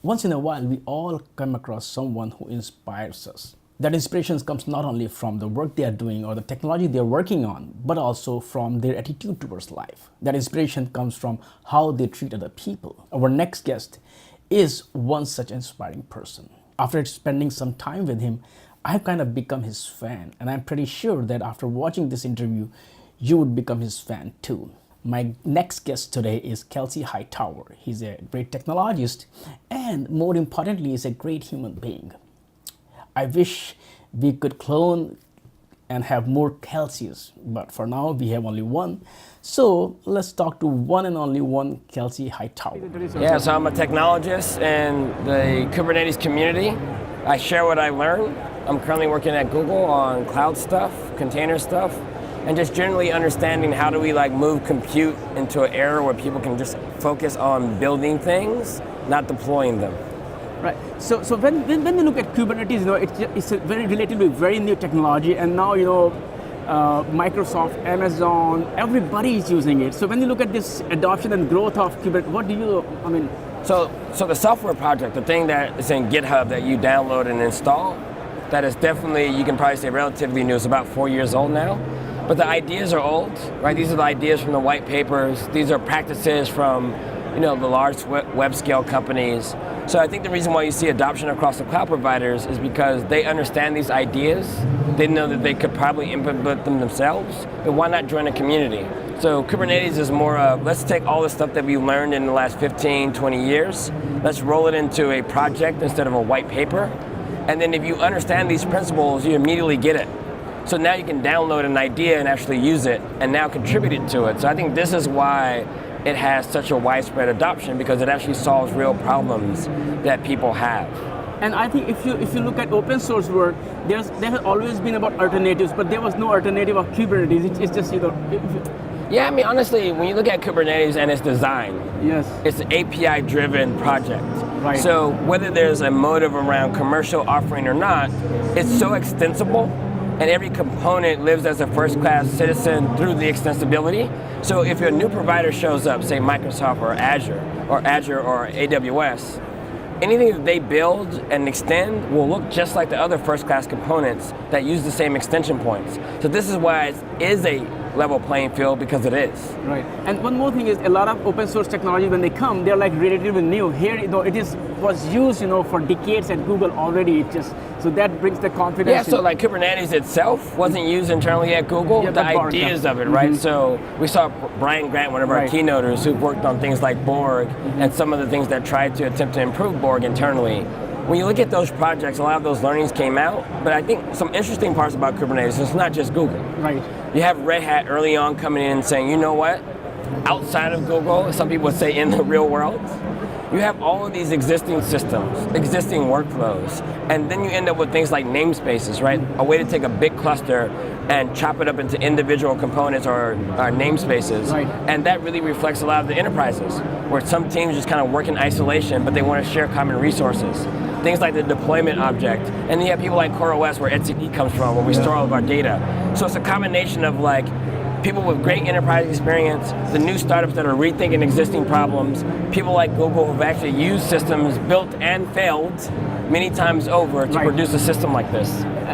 Once in a while, we all come across someone who inspires us. That inspiration comes not only from the work they are doing or the technology they are working on, but also from their attitude towards life. That inspiration comes from how they treat other people. Our next guest is one such inspiring person. After spending some time with him, I've kind of become his fan, and I'm pretty sure that after watching this interview, you would become his fan too. My next guest today is Kelsey Hightower. He's a great technologist, and more importantly, he's a great human being. I wish we could clone and have more Kelseys, but for now we have only one. So let's talk to one and only one Kelsey Hightower. Yeah, so I'm a technologist in the Kubernetes community. I share what I learn. I'm currently working at Google on cloud stuff, container stuff, and just generally understanding how do we move compute into an era where people can just focus on building things, not deploying them. Right. So when we look at Kubernetes, it's a very new technology, and now Microsoft, Amazon, everybody is using it. So when you look at this adoption and growth of Kubernetes, what do you? So the software project, the thing that is in GitHub that you download and install, that is definitely, you can probably say, relatively new. It's about 4 years old now. But the ideas are old, right? These are the ideas from the white papers. These are practices from the large web scale companies. So I think the reason why you see adoption across the cloud providers is because they understand these ideas. They know that they could probably implement them themselves, but why not join a community? So Kubernetes is more of, let's take all the stuff that we learned in the last 15, 20 years, let's roll it into a project instead of a white paper. And then if you understand these principles, you immediately get it. So now you can download an idea and actually use it and now contribute it to it. So I think this is why it has such a widespread adoption, because it actually solves real problems that people have. And I think if you look at open source work, there has always been about alternatives, but there was no alternative of Kubernetes. It's just Yeah, honestly, when you look at Kubernetes and its design, yes, it's an API-driven project. Right. So whether there's a motive around commercial offering or not, it's so extensible, and every component lives as a first-class citizen through the extensibility. So if a new provider shows up, say Microsoft or Azure or AWS, anything that they build and extend will look just like the other first-class components that use the same extension points. So this is why it is a level playing field, because it is. Right. And one more thing is, a lot of open source technology, when they come, they're relatively new. Here, it was used, for decades at Google already. So that brings the confidence. Yeah. So Kubernetes itself wasn't used internally at Google. Yeah, the ideas of it, right? Mm-hmm. So we saw Brian Grant, one of our keynoters, who worked on things like Borg and some of the things that tried to attempt to improve Borg internally. When you look at those projects, a lot of those learnings came out, but I think some interesting parts about Kubernetes, it's not just Google. Right. You have Red Hat early on coming in and saying, you know what, outside of Google, some people would say in the real world, you have all of these existing systems, existing workflows, and then you end up with things like namespaces, right? A way to take a big cluster and chop it up into individual components or namespaces. Right. And that really reflects a lot of the enterprises, where some teams just kind of work in isolation, but they want to share common resources. Things like the deployment object. And then you have people like CoreOS, where etcd comes from, where we store all of our data. So it's a combination of people with great enterprise experience, the new startups that are rethinking existing problems, people like Google who've actually used systems built and failed many times over to produce a system like this.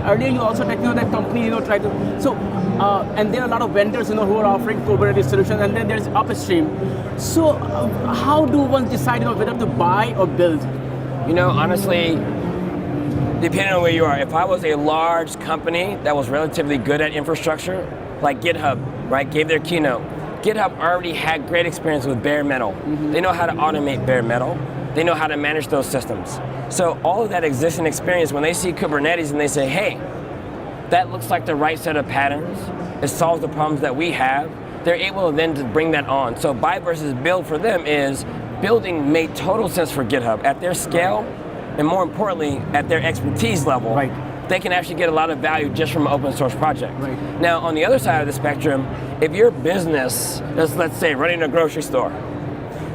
Earlier you also that company try to, and there are a lot of vendors who are offering Kubernetes solutions, and then there's upstream. So how do one decide whether to buy or build? Honestly, depending on where you are, if I was a large company that was relatively good at infrastructure, like GitHub, right, gave their keynote. GitHub already had great experience with bare metal. Mm-hmm. They know how to automate bare metal. They know how to manage those systems. So all of that existing experience, when they see Kubernetes and they say, hey, that looks like the right set of patterns, it solves the problems that we have, they're able then to bring that on. So buy versus build for them is, building made total sense for GitHub at their scale, and more importantly, at their expertise level. Right. They can actually get a lot of value just from an open source project. Right. Now, on the other side of the spectrum, if your business is, let's say, running a grocery store,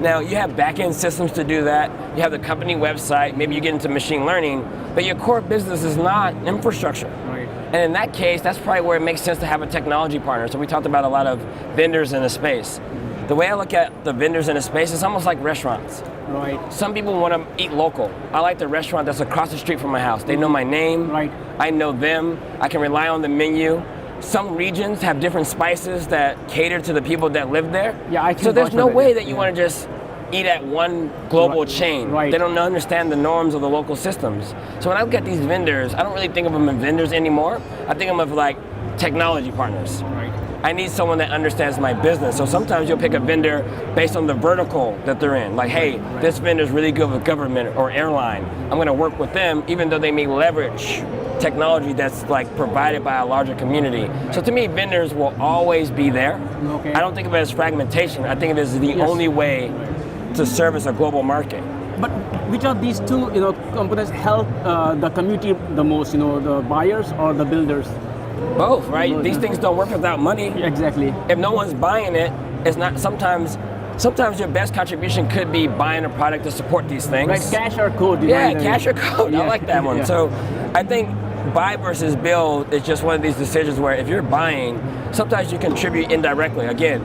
now you have back-end systems to do that, you have the company website, maybe you get into machine learning, but your core business is not infrastructure. Right. And in that case, that's probably where it makes sense to have a technology partner. So we talked about a lot of vendors in the space. The way I look at the vendors in the space is almost like restaurants. Right. Some people want to eat local. I like the restaurant that's across the street from my house. They know my name. Right. I know them. I can rely on the menu. Some regions have different spices that cater to the people that live there. Yeah, I can so there's vouch no for that, way yeah. that you want to just eat at one global chain. Right. They don't understand the norms of the local systems. So when I look at these vendors, I don't really think of them as vendors anymore. I think of them as like technology partners. Right. I need someone that understands my business. So sometimes you'll pick a vendor based on the vertical that they're in. Like, hey, this vendor's really good with government or airline. I'm gonna work with them even though they may leverage technology that's like provided by a larger community. So to me, vendors will always be there. Okay. I don't think of it as fragmentation. I think of it as the only way to service a global market. But which of these two, components help the community the most? The buyers or the builders? Both, right? Both, These things don't work without money. Exactly. If no one's buying it, it's not. Sometimes your best contribution could be buying a product to support these things. Right, cash or code. Yeah, cash or code. Yeah. I like that one. Yeah. So I think buy versus build is just one of these decisions where if you're buying, sometimes you contribute indirectly. Again,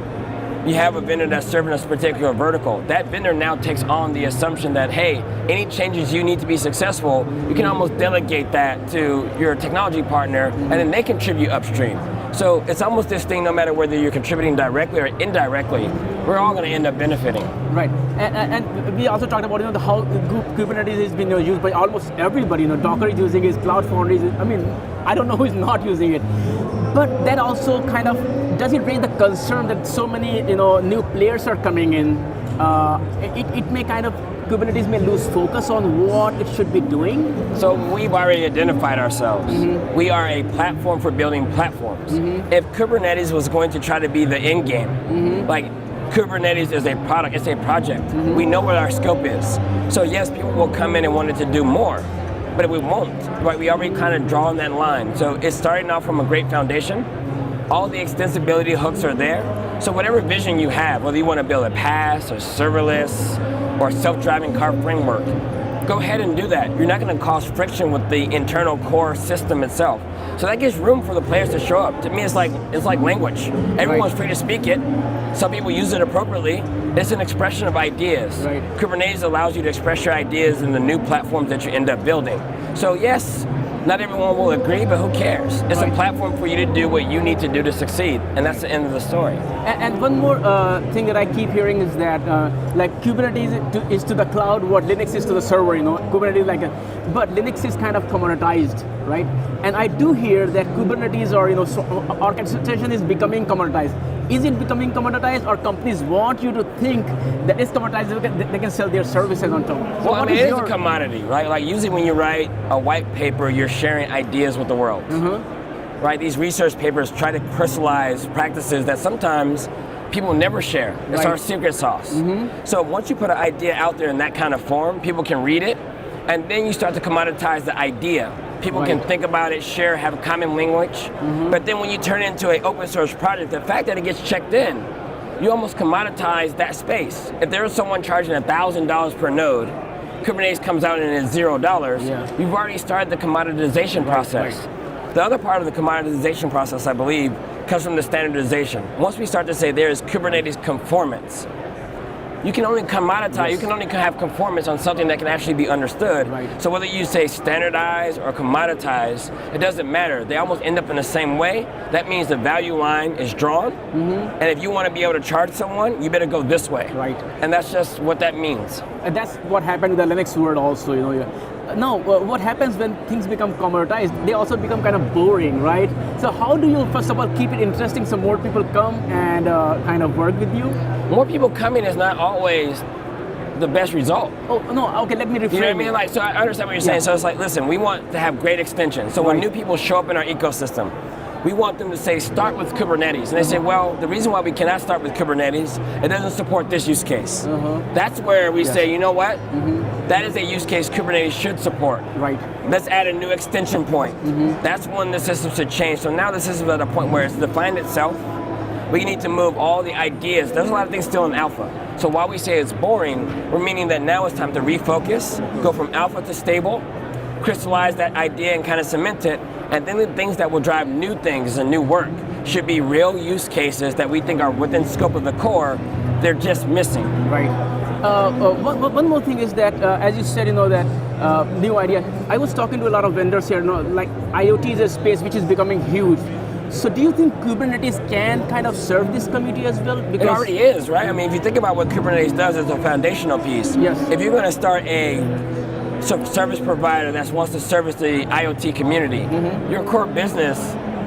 you have a vendor that's serving a particular vertical. That vendor now takes on the assumption that, hey, any changes you need to be successful, you can almost delegate that to your technology partner, and then they contribute upstream. So it's almost this thing, no matter whether you're contributing directly or indirectly, we're all going to end up benefiting. Right, and we also talked about how Kubernetes is being used by almost everybody. Docker is using it, Cloud Foundry is. I don't know who is not using it, but that also kind of does it raise the concern that so many new players are coming in. It may kind of Kubernetes may lose focus on what it should be doing. So we've already identified ourselves. Mm-hmm. We are a platform for building platforms. Mm-hmm. If Kubernetes was going to try to be the end game, mm-hmm. like Kubernetes is a product, it's a project. Mm-hmm. We know what our scope is. So yes, people will come in and want it to do more, but we won't. Right? We already kind of drawn that line. So it's starting off from a great foundation. All the extensibility hooks are there. So whatever vision you have, whether you want to build a PaaS or serverless or self-driving car framework, go ahead and do that. You're not going to cause friction with the internal core system itself. So that gives room for the players to show up. To me, it's like language. Everyone's free to speak it. Some people use it appropriately. It's an expression of ideas. Right. Kubernetes allows you to express your ideas in the new platforms that you end up building. So yes, not everyone will agree, but who cares? It's a platform for you to do what you need to do to succeed, and that's the end of the story. And one more thing that I keep hearing is that like Kubernetes is to the cloud what Linux is to the server. Kubernetes but Linux is kind of commoditized, right? And I do hear that Kubernetes or orchestration is becoming commoditized. Is it becoming commoditized, or companies want you to think that it's commoditized, they can sell their services on top? So well, it is a commodity, right? Like usually when you write a white paper, you're sharing ideas with the world, mm-hmm. right? These research papers try to crystallize practices that sometimes people never share. It's our secret sauce. Mm-hmm. So once you put an idea out there in that kind of form, people can read it, and then you start to commoditize the idea. People can think about it, share, have a common language. Mm-hmm. But then when you turn it into an open source project, the fact that it gets checked in, you almost commoditize that space. If there is someone charging $1,000 per node, Kubernetes comes out and it's $0, you've already started the commoditization process. Right. The other part of the commoditization process, I believe, comes from the standardization. Once we start to say there is Kubernetes conformance, you can only commoditize, you can only have conformance on something that can actually be understood. Right. So whether you say standardize or commoditize, it doesn't matter. They almost end up in the same way. That means the value line is drawn, mm-hmm. and if you want to be able to charge someone, you better go this way. Right. And that's just what that means. And that's what happened in the Linux world also, Now, what happens when things become commoditized? They also become kind of boring, right? So how do you, first of all, keep it interesting so more people come and kind of work with you? More people coming is not always the best result. Oh, no, okay, let me reframe. You know what I mean? Like, so I understand what you're saying. So it's like, listen, we want to have great extensions. So when new people show up in our ecosystem, we want them to say, start with Kubernetes. And they say, well, the reason why we cannot start with Kubernetes, it doesn't support this use case. That's where we say, you know what? That is a use case Kubernetes should support. Right. Let's add a new extension point. That's when the system should change. So now the system is at a point where it's defined itself. We need to move all the ideas. There's a lot of things still in alpha. So while we say it's boring, we're meaning that now it's time to refocus, go from alpha to stable, crystallize that idea and kind of cement it, and then the things that will drive new things and new work should be real use cases that we think are within scope of the core. They're just missing. Right. One more thing is that, as you said, that new idea. I was talking to a lot of vendors here. Like IoT is a space which is becoming huge. So do you think Kubernetes can kind of serve this community as well? It already is, right? I mean, if you think about what Kubernetes does as a foundational piece, yes. If you're going to start a service provider that wants to service the IoT community, your core business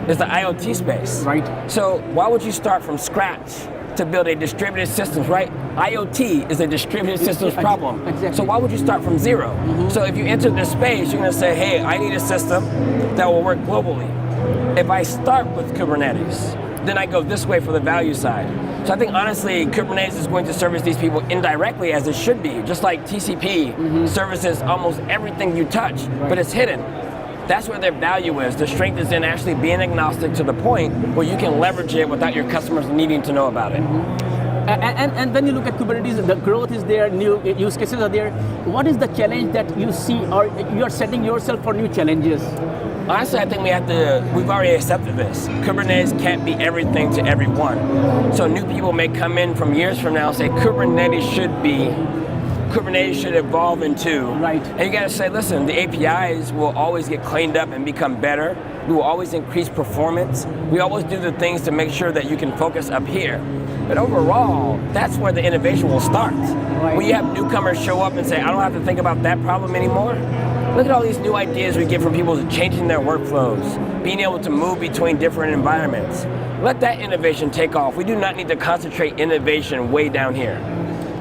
is the IoT space. Right. So why would you start from scratch to build a distributed systems, right? IoT is a distributed systems problem. Exactly. So why would you start from zero? So if you enter this space, you're going to say, hey, I need a system that will work globally. If I start with Kubernetes, then I go this way for the value side. So I think honestly, Kubernetes is going to service these people indirectly as it should be, just like TCP services almost everything you touch, but it's hidden. That's where their value is. The strength is in actually being agnostic to the point where you can leverage it without your customers needing to know about it. And when you look at Kubernetes, the growth is there, new use cases are there. What is the challenge that you see, or you are setting yourself for new challenges? Honestly, I think we've already accepted this. Kubernetes can't be everything to everyone. So new people may come in from years from now and say Kubernetes should evolve into. Right. And you gotta say, listen, the APIs will always get cleaned up and become better. We will always increase performance. We always do the things to make sure that you can focus up here. But overall, that's where the innovation will start. Right. When you have newcomers show up and say, I don't have to think about that problem anymore. Look at all these new ideas we get from people changing their workflows, being able to move between different environments. Let that innovation take off. We do not need to concentrate innovation way down here.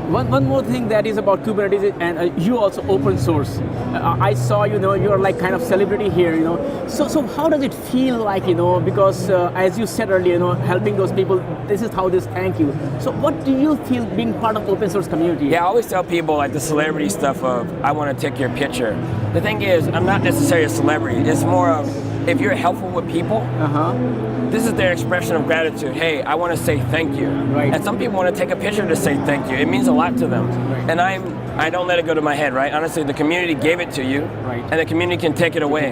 One more thing that is about Kubernetes, and you also open source. I saw, you're like kind of celebrity here, So how does it feel like, because as you said earlier, helping those people, this is how they thank you. So what do you feel being part of open source community? Yeah, I always tell people like the celebrity stuff of, I want to take your picture. The thing is, I'm not necessarily a celebrity. It's more of, if you're helpful with people, this is their expression of gratitude. Hey, I want to say thank you. Right. And some people want to take a picture to say thank you. It means a lot to them. Right. And I don't let it go to my head, right? Honestly, the community gave it to you, right, and the community can take it away.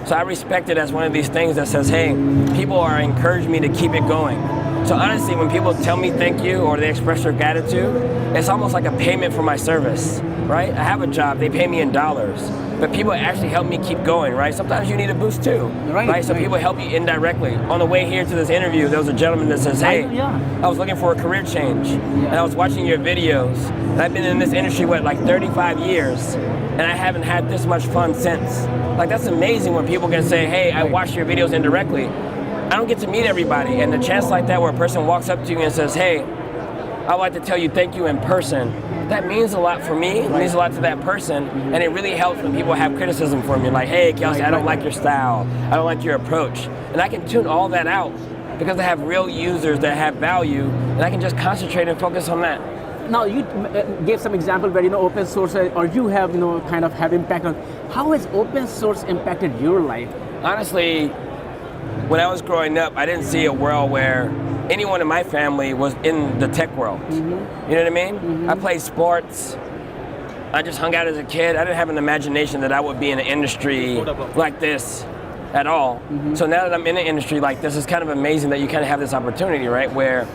So I respect it as one of these things that says, hey, people are encouraging me to keep it going. So honestly, when people tell me thank you or they express their gratitude, it's almost like a payment for my service, right? I have a job, they pay me in dollars, but people actually help me keep going, right? Sometimes you need a boost too, right? So people help you indirectly. On the way here to this interview, there was a gentleman that says, hey, I was looking for a career change, and I was watching your videos, and I've been in this industry, like 35 years, and I haven't had this much fun since. Like, that's amazing when people can say, hey, I watched your videos indirectly. I don't get to meet everybody, and the chance like that where a person walks up to you and says, hey, I'd like to tell you thank you in person, that means a lot for me, it means a lot to that person, and it really helps when people have criticism for me, like, hey, Kelsey, I don't like your style, I don't like your approach, and I can tune all that out because I have real users that have value, and I can just concentrate and focus on that. Now you gave some example where open source, or you have kind of have impact on. How has open source impacted your life? Honestly, when I was growing up, I didn't see a world where anyone in my family was in the tech world. You know what I mean? I played sports. I just hung out as a kid. I didn't have an imagination that I would be in an industry like this at all. So now that I'm in an industry like this, it's kind of amazing that you kind of have this opportunity, right? Where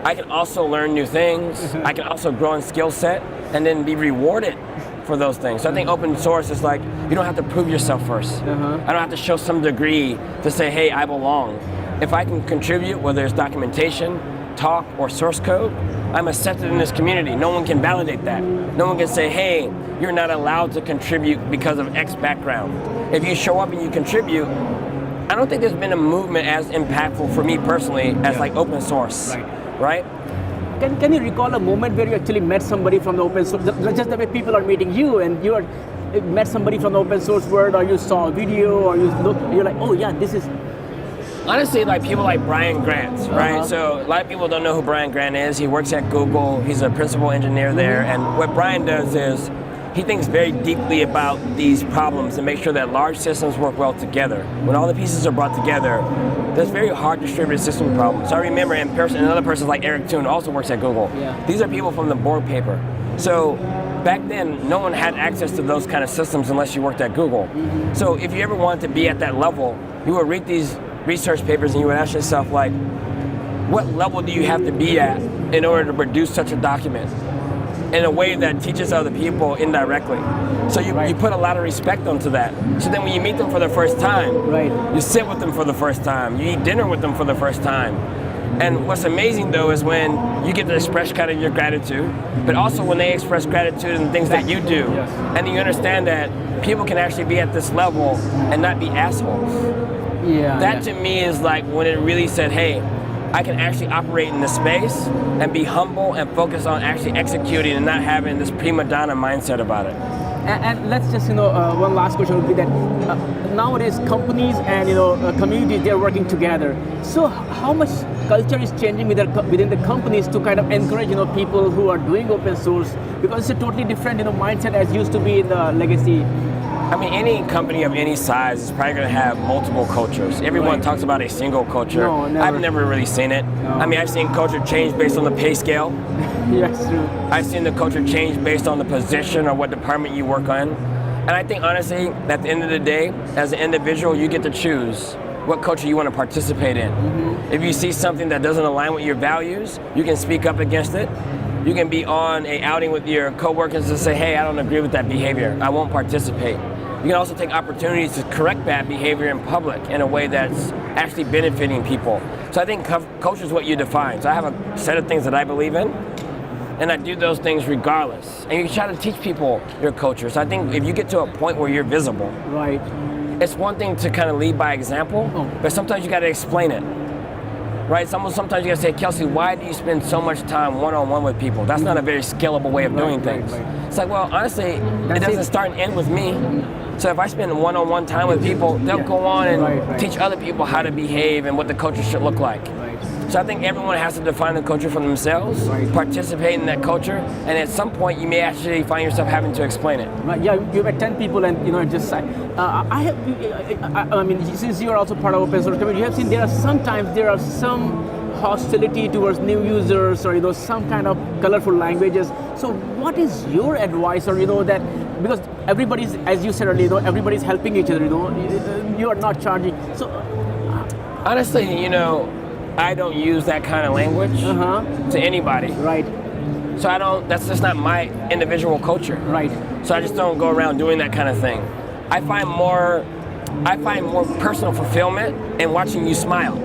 I can also learn new things. I can also grow in skill set and then be rewarded for those things. So I think open source is like, you don't have to prove yourself first. I don't have to show some degree to say, hey, I belong. If I can contribute, whether it's documentation, talk, or source code, I'm accepted in this community. No one can validate that. No one can say, hey, you're not allowed to contribute because of X background. If you show up and you contribute, I don't think there's been a movement as impactful for me personally as like open source, right? Can you recall a moment where you actually met somebody from the open source, just the way people are meeting you, and you met somebody from the open source world, or you saw a video, or you're like, oh yeah, this is. Honestly, like people like Brian Grant, right? So a lot of people don't know who Brian Grant is. He works at Google. He's a principal engineer there. And what Brian does is he thinks very deeply about these problems and make sure that large systems work well together. When all the pieces are brought together, there's very hard distributed system problems. So I remember another person like Eric Toon also works at Google. These are people from the board paper. So back then, no one had access to those kind of systems unless you worked at Google. So if you ever wanted to be at that level, you would read these research papers and you would ask yourself, like, what level do you have to be at in order to produce such a document? in a way that teaches other people indirectly. So you put a lot of respect onto that. So then when you meet them for the first time, you sit with them for the first time, you eat dinner with them for the first time. And what's amazing though is when you get to express kind of your gratitude, but also when they express gratitude in things that you do, and you understand that people can actually be at this level and not be assholes. That to me is like when it really said, hey, I can actually operate in this space and be humble and focus on actually executing and not having this prima donna mindset about it. And let's just, one last question would be that nowadays companies and communities, they're working together. So how much culture is changing within the companies to kind of encourage people who are doing open source, because it's a totally different mindset as used to be in the legacy. I mean, any company of any size is probably going to have multiple cultures. Everyone talks about a single culture. No, never. I've never really seen it. No. I mean, I've seen culture change based on the pay scale. Yes, true. I've seen the culture change based on the position or what department you work on. And I think honestly, at the end of the day, as an individual, you get to choose what culture you want to participate in. If you see something that doesn't align with your values, you can speak up against it. You can be on an outing with your coworkers and say, hey, I don't agree with that behavior. I won't participate. You can also take opportunities to correct bad behavior in public in a way that's actually benefiting people. So I think culture is what you define. So I have a set of things that I believe in, and I do those things regardless. And you try to teach people your culture. So I think if you get to a point where you're visible, it's one thing to kind of lead by example, but sometimes you got to explain it. Right? Sometimes you gotta say, Kelsey, why do you spend so much time one-on-one with people? That's not a very scalable way of doing things. It's like, well, honestly, it doesn't start and end with me. So if I spend one-on-one time with people, they'll go on and teach other people how to behave and what the culture should look like. So I think everyone has to define the culture for themselves, participate in that culture, and at some point you may actually find yourself having to explain it. Right. Yeah, you met 10 people and just I mean, since you are also part of open source community, you have seen there are some hostility towards new users or some kind of colorful languages. So what is your advice, or that, because everybody's, as you said earlier, everybody's helping each other, you are not charging. So honestly, I don't use that kind of language to anybody. Right. So that's just not my individual culture. Right. So I just don't go around doing that kind of thing. I find more personal fulfillment in watching you smile.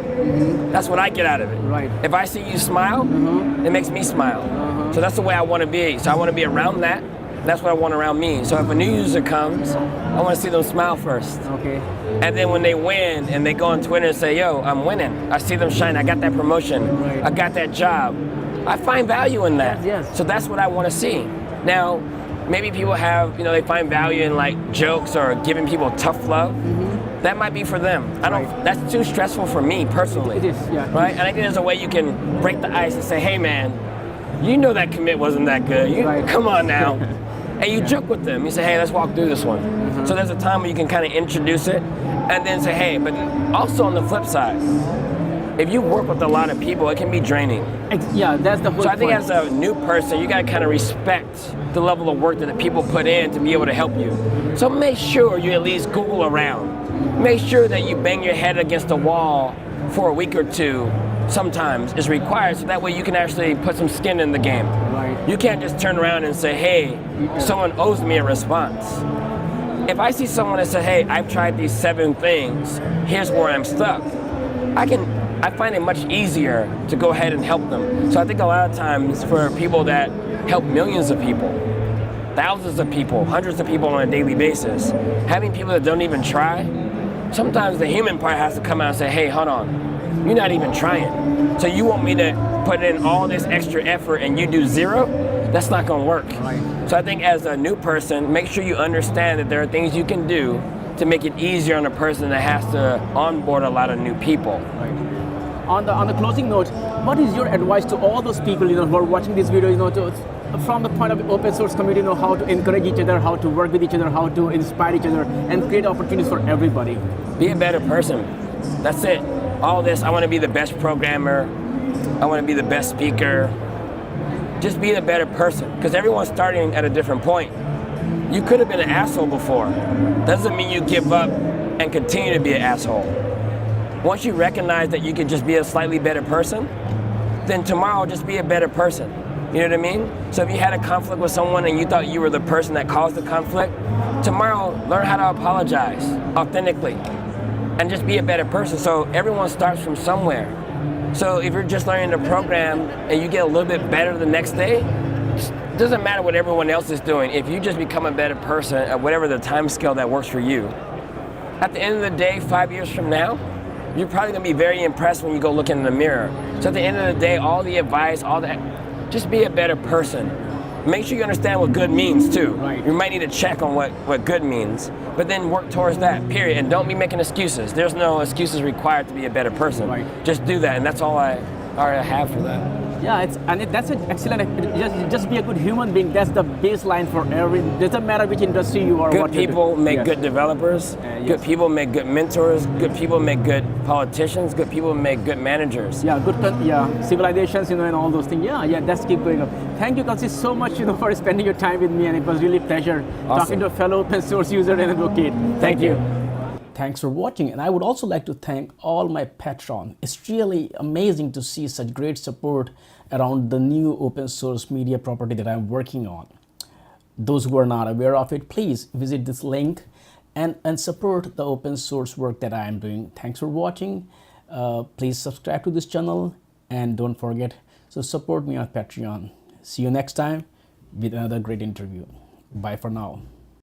That's what I get out of it. Right. If I see you smile, it makes me smile. So that's the way I want to be. So I want to be around that. That's what I want around me. So if a new user comes, I want to see them smile first. Okay. And then when they win and they go on Twitter and say, yo, I'm winning. I see them shine. I got that promotion. I got that job. I find value in that. Yes. So that's what I want to see. Now, maybe people have, they find value in like jokes or giving people tough love. That might be for them. That's too stressful for me personally. It is, yeah. Right? And I think there's a way you can break the ice and say, hey man, that commit wasn't that good. Come on now. And you joke with them. You say, hey, let's walk through this one. So there's a time where you can kind of introduce it and then say, hey, but also on the flip side, if you work with a lot of people, it can be draining. Yeah, that's the whole point. So I think as a new person, you got to kind of respect the level of work that the people put in to be able to help you. So make sure you at least Google around. Make sure that you bang your head against the wall for a week or two sometimes is required, so that way you can actually put some skin in the game. You can't just turn around and say, hey, someone owes me a response. If I see someone that says, hey, I've tried these 7 things, here's where I'm stuck, I find it much easier to go ahead and help them. So I think a lot of times for people that help millions of people, thousands of people, hundreds of people on a daily basis, having people that don't even try, sometimes the human part has to come out and say, hey, hold on, you're not even trying. So you want me to put in all this extra effort and you do 0? That's not gonna work. So I think as a new person, make sure you understand that there are things you can do to make it easier on a person that has to onboard a lot of new people. On the closing note, what is your advice to all those people who are watching this video, from the point of open source community, how to encourage each other, how to work with each other, how to inspire each other, and create opportunities for everybody? Be a better person. That's it. All this, I want to be the best programmer, I want to be the best speaker. Just be a better person, because everyone's starting at a different point. You could have been an asshole before. Doesn't mean you give up and continue to be an asshole. Once you recognize that you can just be a slightly better person, then tomorrow just be a better person. You know what I mean? So if you had a conflict with someone and you thought you were the person that caused the conflict, tomorrow learn how to apologize authentically and just be a better person. So everyone starts from somewhere. So if you're just learning to program and you get a little bit better the next day, it doesn't matter what everyone else is doing. If you just become a better person at whatever the time scale that works for you, at the end of the day, 5 years from now, you're probably gonna be very impressed when you go look in the mirror. So at the end of the day, all the advice, all that, just be a better person. Make sure you understand what good means too. Right. You might need to check on what good means, but then work towards that, period. And don't be making excuses. There's no excuses required to be a better person. Right. Just do that, and that's all I have for that. Yeah, that's an excellent. Just be a good human being. That's the baseline for every. Doesn't matter which industry you are. Good what you do. people make Yes. good developers. Yes. Good people make good mentors. Good people make good politicians. Good people make good managers. Yeah, civilizations, and all those things. Yeah, let's keep going up. Thank you, Kelsey, so much, for spending your time with me, and it was really a pleasure talking to a fellow open source user and advocate. Thank you. Thanks for watching, and I would also like to thank all my patrons. It's really amazing to see such great support around the new open source media property that I'm working on. Those who are not aware of it, please visit this link and support the open source work that I am doing. Thanks for watching. Please subscribe to this channel and don't forget to support me on Patreon. See you next time with another great interview. Bye for now.